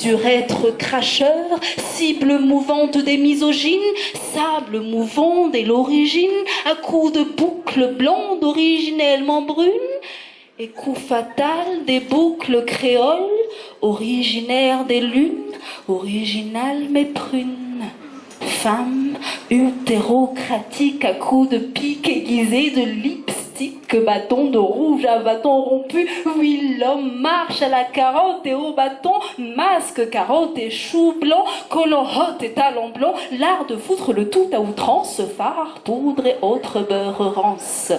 surêtre cracheur, cible mouvante des misogynes, sable mouvant dès l'origine, à coups de boucles blondes originellement brunes, et coup fatal des boucles créoles, originaires des lunes, originales mais prunes. Femme utérocratique à coups de pique aiguisée de lipstick, bâton de rouge à bâton rompu. Oui, l'homme marche à la carotte et au bâton, masque, carotte et chou blanc, collant hot et talons blancs, l'art de foutre le tout à outrance, phare, poudre et autres beurre rance.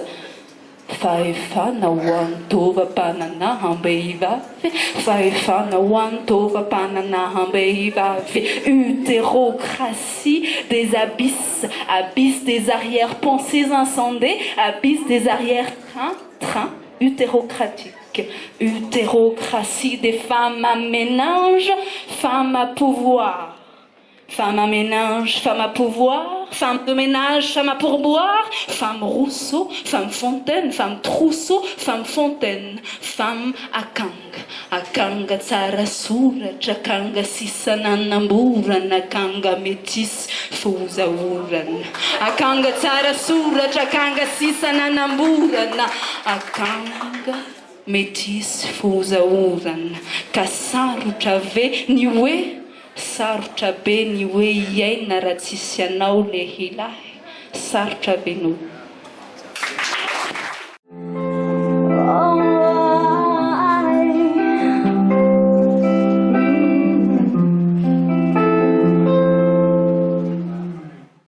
Faefana wantova panana hambeivafe, faefana wantova panana hambeivafe, utérocratie des abysses, abysses des arrière-pensées incendées, abysses des arrière-trains, utérocratique, utérocratie des femmes à ménage, femmes à pouvoir. Femme à ménage, femme à pouvoir, femme de ménage, femme à pourboire, femme Rousseau, femme Fontaine, femme Trousseau, femme Fontaine, femme Akanga tsara soratra, akanga sisa nanamborana, akanga métis fozaorana. Akanga tsara soratra, akanga sisa nanamborana, akanga métis fozaorana. Ka sarotra ve ny hoe sarotra be ny hoe iaina raha tsisy anao le hilahy, sarotra be no